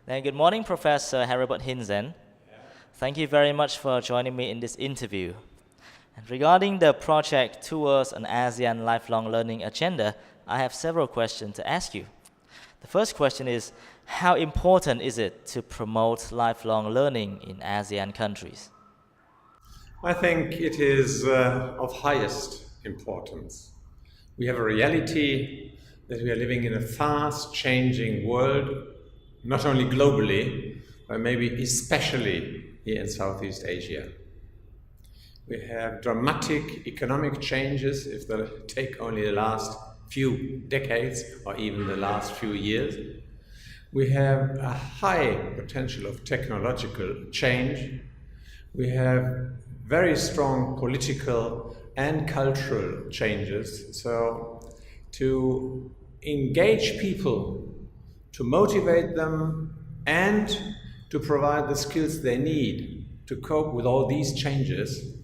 Then good morning, Professor Heribert Hinzen. Thank you very much for joining me in this interview. And regarding the project towards an ASEAN lifelong learning agenda, I have several questions to ask you. The first question is, how important is it to promote lifelong learning in ASEAN countries? I think it is of highest importance. We have a reality that we are living in a fast-changing world, not only globally, but maybe especially here in Southeast Asia. We have dramatic economic changes, if they take only the last few decades or even the last few years. We have a high potential of technological change. We have very strong political and cultural changes. So to engage people, to motivate them, and to provide the skills they need to cope with all these changes,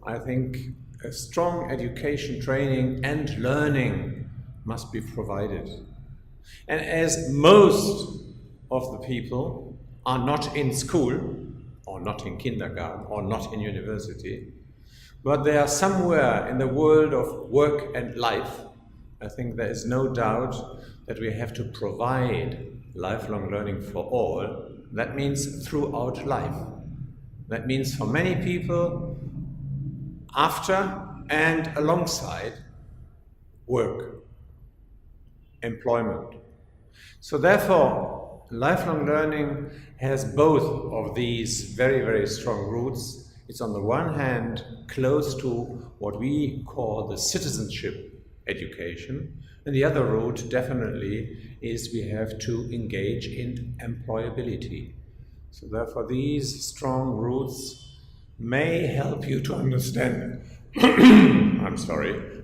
I think a strong education, training, and learning must be provided. And as most of the people are not in school, or not in kindergarten, or not in university, but they are somewhere in the world of work and life, I think there is no doubt that we have to provide lifelong learning for all. That means throughout life. That means for many people, after and alongside work, employment. So therefore, lifelong learning has both of these very, very strong roots. It's on the one hand close to what we call the citizenship education, and the other route definitely is we have to engage in employability. So therefore these strong roots may help you to understand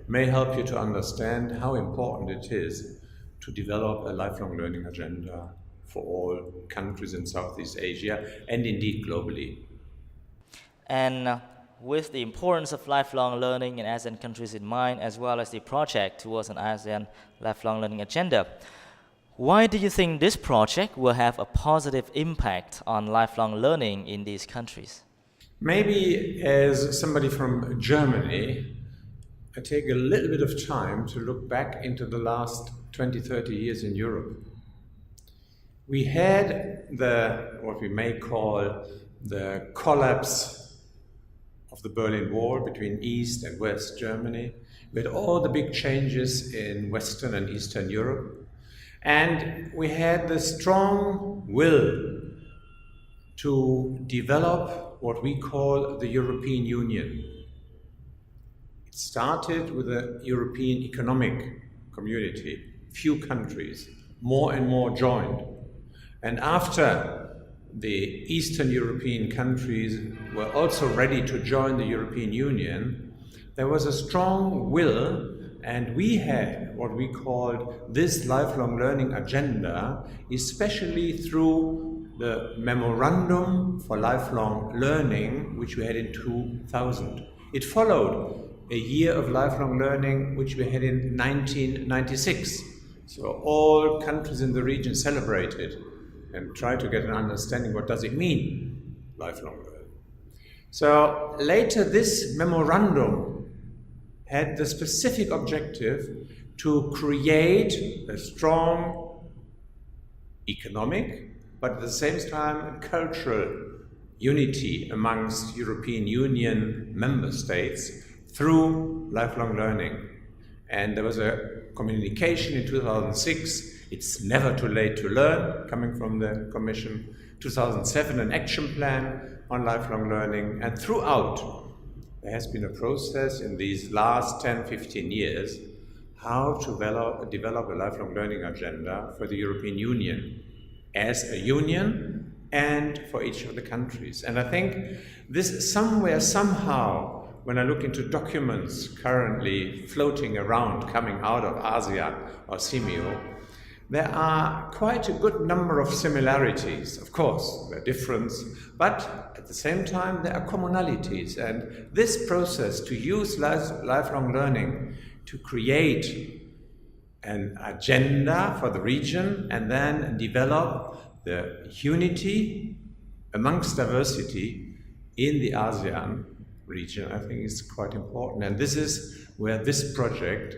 may help you to understand how important it is to develop a lifelong learning agenda for all countries in Southeast Asia and indeed globally. And with the importance of lifelong learning in ASEAN countries in mind, as well as the project towards an ASEAN lifelong learning agenda, why do you think this project will have a positive impact on lifelong learning in these countries? Maybe as somebody from Germany, I take a little bit of time to look back into the last 20, 30 years in Europe. We had what we may call the collapse of the Berlin Wall between East and West Germany. We had all the big changes in Western and Eastern Europe. And we had the strong will to develop what we call the European Union. It started with the European Economic Community. Few countries, more and more joined. And after the Eastern European countries were also ready to join the European Union, there was a strong will, and we had what we called this lifelong learning agenda, especially through the Memorandum for Lifelong Learning, which we had in 2000. It followed a year of lifelong learning, which we had in 1996. So all countries in the region celebrated and try to get an understanding, what does it mean, lifelong learning. So later this memorandum had the specific objective to create a strong economic, but at the same time cultural unity amongst European Union member states through lifelong learning. And there was a communication in 2006, it's never too late to learn, coming from the Commission. 2007, an action plan on lifelong learning. And throughout, there has been a process in these last 10, 15 years how to develop a lifelong learning agenda for the European Union as a union and for each of the countries. And I think this somewhere, somehow, when I look into documents currently floating around, coming out of ASEAN or CIMIO, there are quite a good number of similarities. Of course, there are differences, but at the same time, there are commonalities. And this process to use lifelong learning to create an agenda for the region and then develop the unity amongst diversity in the ASEAN region, I think, is quite important. And this is where this project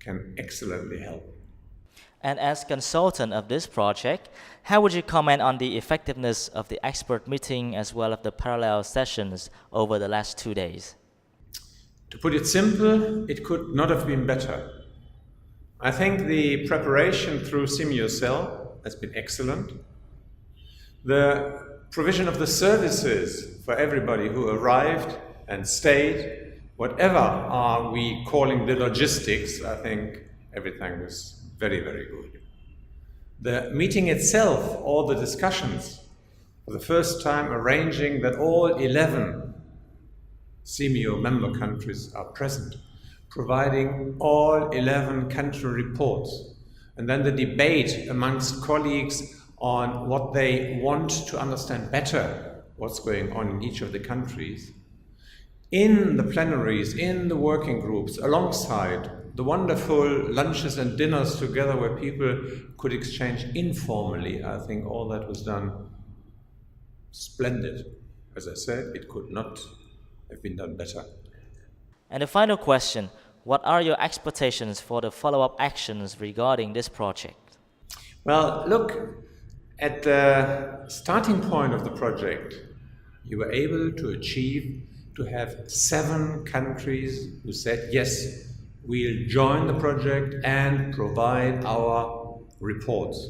can excellently help. And as consultant of this project, how would you comment on the effectiveness of the expert meeting as well as the parallel sessions over the last 2 days? To put it simple, it could not have been better. I think the preparation through SimioCell has been excellent. The provision of the services for everybody who arrived and stayed, whatever are we calling the logistics, I think everything was very, very good. The meeting itself, all the discussions, for the first time arranging that all 11 Simio member countries are present, providing all 11 country reports, and then the debate amongst colleagues on what they want to understand better what's going on in each of the countries. In the plenaries, in the working groups, alongside the wonderful lunches and dinners together where people could exchange informally, I think all that was done splendid. As I said, it could not have been done better. And the final question, what are your expectations for the follow-up actions regarding this project? Well, look, at the starting point of the project, you were able to achieve to have 7 countries who said, yes, we'll join the project and provide our reports.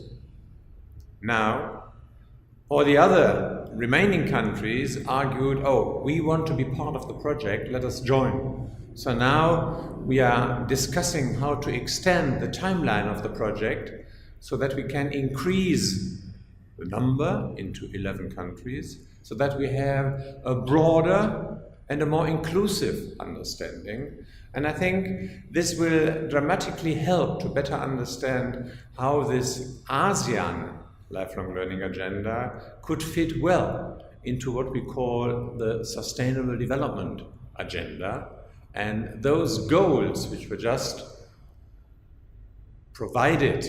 Now, all the other remaining countries argued, oh, we want to be part of the project, let us join. So now we are discussing how to extend the timeline of the project so that we can increase the number into 11 countries, so that we have a broader and a more inclusive understanding. And I think this will dramatically help to better understand how this ASEAN lifelong learning agenda could fit well into what we call the Sustainable Development Agenda. And those goals, which were just provided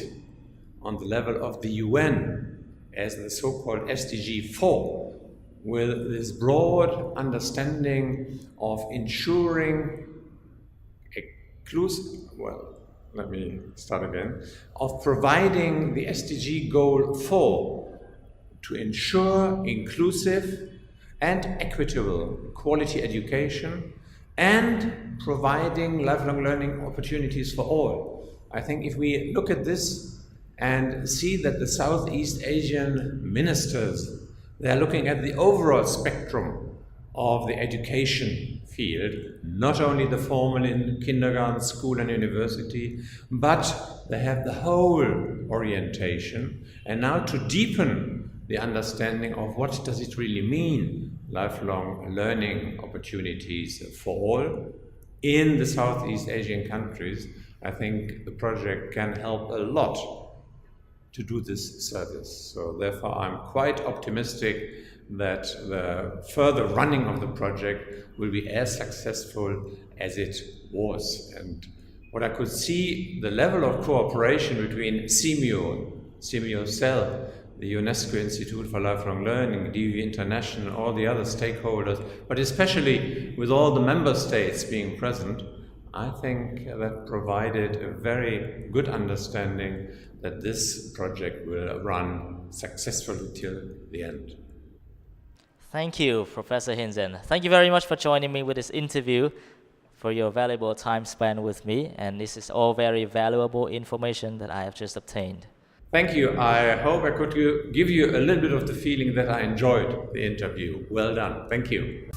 on the level of the UN as the so-called SDG 4, with this broad understanding of ensuring of providing the SDG goal 4 to ensure inclusive and equitable quality education and providing lifelong learning opportunities for all. I think if we look at this and see that the Southeast Asian ministers, they are looking at the overall spectrum of the education field, not only the formal in kindergarten, school and university, but they have the whole orientation. And now to deepen the understanding of what does it really mean, lifelong learning opportunities for all in the Southeast Asian countries, I think the project can help a lot to do this service. So therefore I'm quite optimistic that the further running of the project will be as successful as it was. And what I could see, the level of cooperation between SimioCell, the UNESCO Institute for Lifelong Learning, DV International, all the other stakeholders, but especially with all the member states being present, I think that provided a very good understanding that this project will run successfully till the end. Thank you, Professor Hinzen. Thank you very much for joining me with this interview, for your valuable time spent with me, and this is all very valuable information that I have just obtained. Thank you. I hope I could give you a little bit of the feeling that I enjoyed the interview. Well done. Thank you.